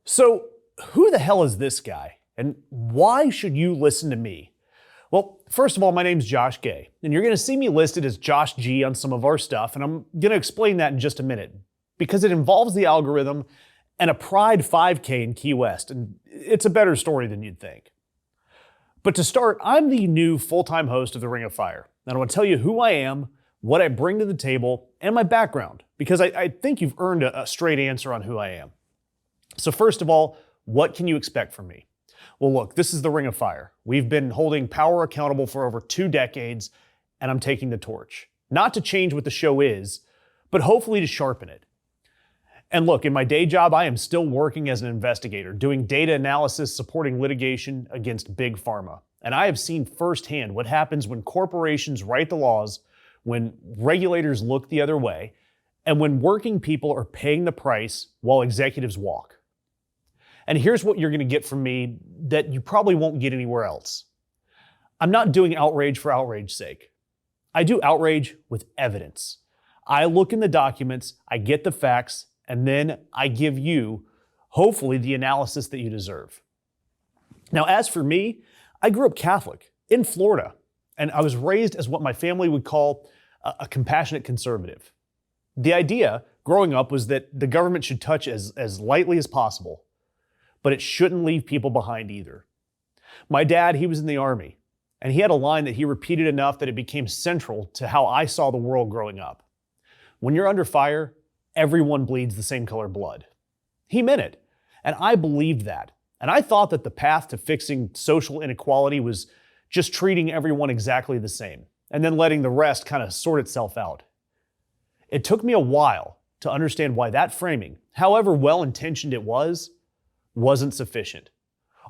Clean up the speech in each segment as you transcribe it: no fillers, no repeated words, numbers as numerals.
So, who the hell is this guy? And why should you listen to me? Well, first of all, my name's Josh Gay, and you're going to see me listed as Josh G on some of our stuff, and I'm going to explain that in just a minute because it involves the algorithm and a Pride 5K in Key West, and it's a better story than you'd think. But to start, I'm the new full-time host of The Ring of Fire, and I want to tell you who I am, what I bring to the table, and my background, because I think you've earned a straight answer on who I am. So first of all, what can you expect from me? Well, look, this is the Ring of Fire. We've been holding power accountable for over 2 decades, and I'm taking the torch. Not to change what the show is, but hopefully to sharpen it. And look, in my day job, I am still working as an investigator, doing data analysis, supporting litigation against Big Pharma. And I have seen firsthand what happens when corporations write the laws, when regulators look the other way, and when working people are paying the price while executives walk. And here's what you're going to get from me that you probably won't get anywhere else. I'm not doing outrage for outrage's sake. I do outrage with evidence. I look in the documents, I get the facts, and then I give you, hopefully, the analysis that you deserve. Now, as for me, I grew up Catholic in Florida, and I was raised as what my family would call a compassionate conservative. The idea growing up was that the government should touch as lightly as possible, but it shouldn't leave people behind either. My dad, he was in the Army, and he had a line that he repeated enough that it became central to how I saw the world growing up. When you're under fire, everyone bleeds the same color blood. He meant it, and I believed that. And I thought that the path to fixing social inequality was just treating everyone exactly the same, and then letting the rest kind of sort itself out. It took me a while to understand why that framing, however well-intentioned it was, wasn't sufficient.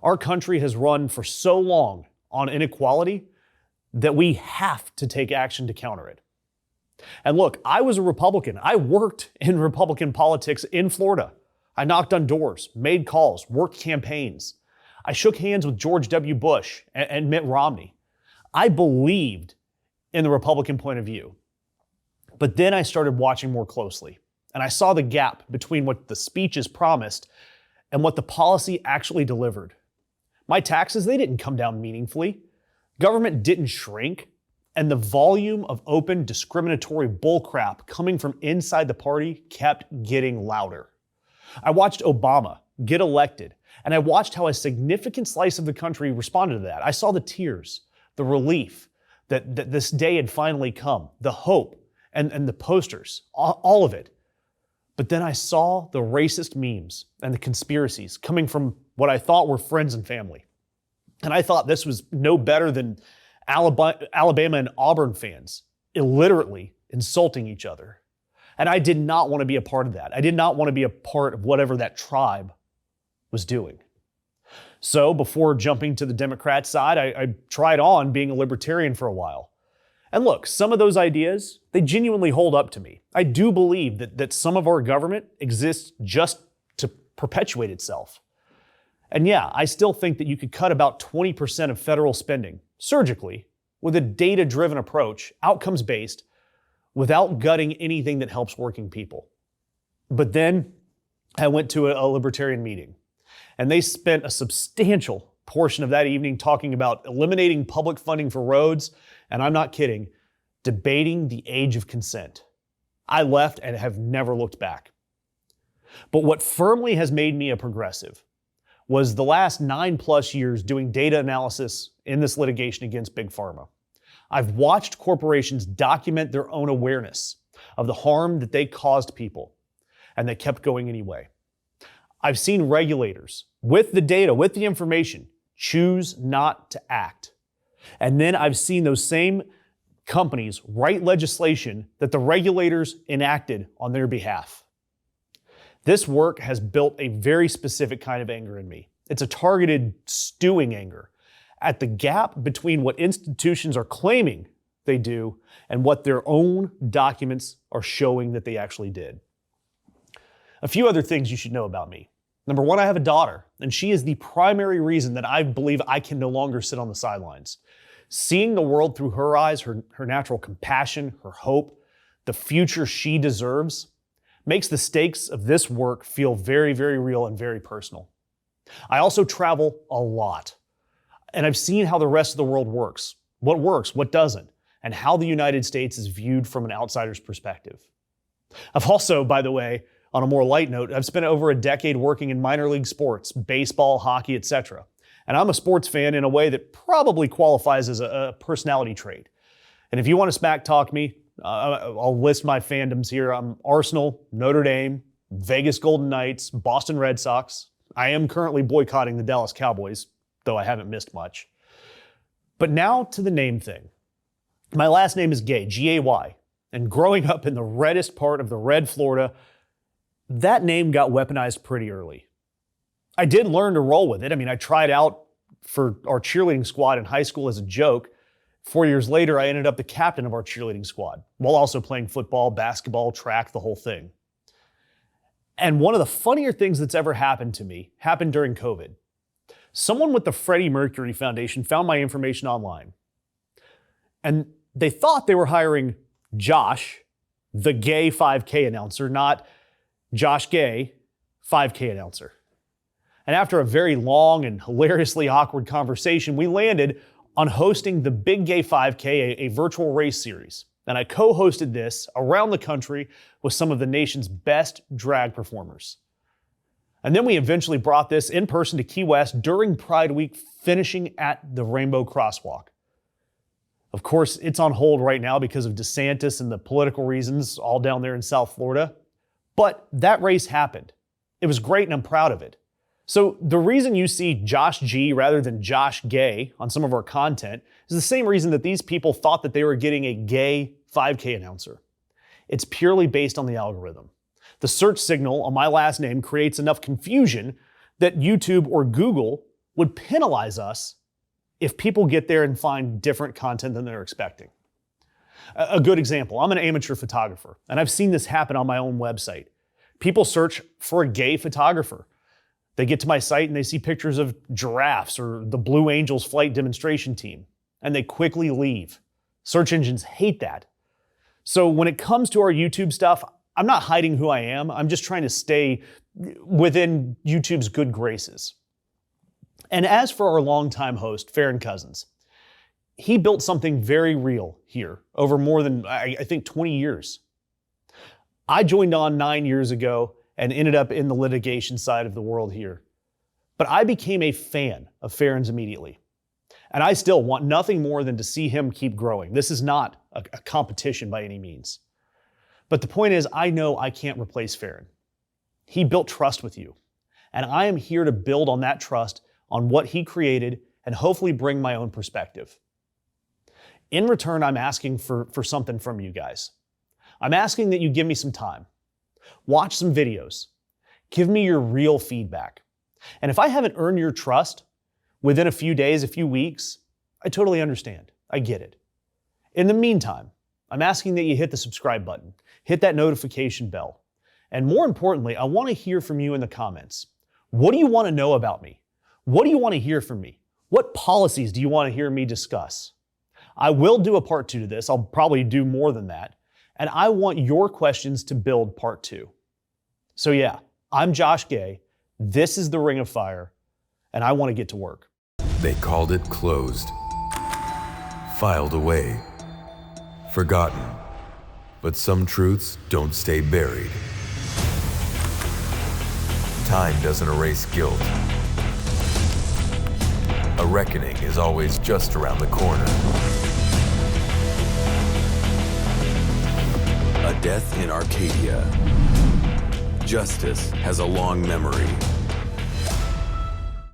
Our country has run for so long on inequality that we have to take action to counter it. And look, I was a Republican. I worked in Republican politics in Florida. I knocked on doors, made calls, worked campaigns. I shook hands with George W. Bush and Mitt Romney. I believed in the Republican point of view. But then I started watching more closely, and I saw the gap between what the speeches promised and what the policy actually delivered. My taxes, they didn't come down meaningfully. Government didn't shrink, and the volume of open discriminatory bullcrap coming from inside the party kept getting louder. I watched Obama get elected, and I watched how a significant slice of the country responded to that. I saw the tears, the relief that this day had finally come, the hope, and the posters, all of it. But then I saw the racist memes and the conspiracies coming from what I thought were friends and family. And I thought this was no better than Alabama and Auburn fans illiterately insulting each other. And I did not want to be a part of that. I did not want to be a part of whatever that tribe was doing. So before jumping to the Democrat side, I tried on being a libertarian for a while. And look, some of those ideas, they genuinely hold up to me. I do believe that some of our government exists just to perpetuate itself. And yeah, I still think that you could cut about 20% of federal spending, surgically, with a data-driven approach, outcomes-based, without gutting anything that helps working people. But then I went to a libertarian meeting, and they spent a substantial portion of that evening talking about eliminating public funding for roads, and I'm not kidding, debating the age of consent. I left and have never looked back. But what firmly has made me a progressive was the last 9+ years doing data analysis in this litigation against Big Pharma. I've watched corporations document their own awareness of the harm that they caused people, and they kept going anyway. I've seen regulators, with the data, with the information, choose not to act. And then I've seen those same companies write legislation that the regulators enacted on their behalf. This work has built a very specific kind of anger in me. It's a targeted, stewing anger at the gap between what institutions are claiming they do and what their own documents are showing that they actually did. A few other things you should know about me. Number one, I have a daughter, and she is the primary reason that I believe I can no longer sit on the sidelines. Seeing the world through her eyes, her natural compassion, her hope, the future she deserves, makes the stakes of this work feel very, very real and very personal. I also travel a lot, and I've seen how the rest of the world works, what doesn't, and how the United States is viewed from an outsider's perspective. I've also, by the way, on a more light note, I've spent over a decade working in minor league sports, baseball, hockey, etc. And I'm a sports fan in a way that probably qualifies as a personality trait. And if you want to smack talk me, I'll list my fandoms here. I'm Arsenal, Notre Dame, Vegas Golden Knights, Boston Red Sox. I am currently boycotting the Dallas Cowboys, though I haven't missed much. But now to the name thing. My last name is Gay, G-A-Y. And growing up in the reddest part of the red Florida, that name got weaponized pretty early. I did learn to roll with it. I tried out for our cheerleading squad in high school as a joke. 4 years later, I ended up the captain of our cheerleading squad, while also playing football, basketball, track, the whole thing. And one of the funnier things that's ever happened to me happened during COVID. Someone with the Freddie Mercury Foundation found my information online. And they thought they were hiring Josh, the gay 5K announcer, not Josh Gay, 5K announcer. And after a very long and hilariously awkward conversation, we landed on hosting the Big Gay 5K, a virtual race series. And I co-hosted this around the country with some of the nation's best drag performers. And then we eventually brought this in person to Key West during Pride Week, finishing at the Rainbow Crosswalk. Of course, it's on hold right now because of DeSantis and the political reasons all down there in South Florida. But that race happened. It was great and I'm proud of it. So the reason you see Josh G rather than Josh Gay on some of our content is the same reason that these people thought that they were getting a gay 5K announcer. It's purely based on the algorithm. The search signal on my last name creates enough confusion that YouTube or Google would penalize us if people get there and find different content than they're expecting. A good example, I'm an amateur photographer, and I've seen this happen on my own website. People search for a gay photographer. They get to my site and they see pictures of giraffes or the Blue Angels flight demonstration team, and they quickly leave. Search engines hate that. So when it comes to our YouTube stuff, I'm not hiding who I am. I'm just trying to stay within YouTube's good graces. And as for our longtime host, Farron Cousins, he built something very real here over more than, I think, 20 years. I joined on 9 years ago and ended up in the litigation side of the world here. But I became a fan of Farron's immediately. And I still want nothing more than to see him keep growing. This is not a competition by any means. But the point is, I know I can't replace Farron. He built trust with you. And I am here to build on that trust, on what he created, and hopefully bring my own perspective. In return, I'm asking for something from you guys. I'm asking that you give me some time. Watch some videos. Give me your real feedback. And if I haven't earned your trust within a few days, a few weeks, I totally understand. I get it. In the meantime, I'm asking that you hit the subscribe button, hit that notification bell. And more importantly, I want to hear from you in the comments. What do you want to know about me? What do you want to hear from me? What policies do you want to hear me discuss? I will do a part 2 to this. I'll probably do more than that. And I want your questions to build part 2. So yeah, I'm Josh Gay. This is the Ring of Fire, and I want to get to work. They called it closed, filed away, forgotten. But some truths don't stay buried. Time doesn't erase guilt. A reckoning is always just around the corner. A death in Arcadia. Justice has a long memory.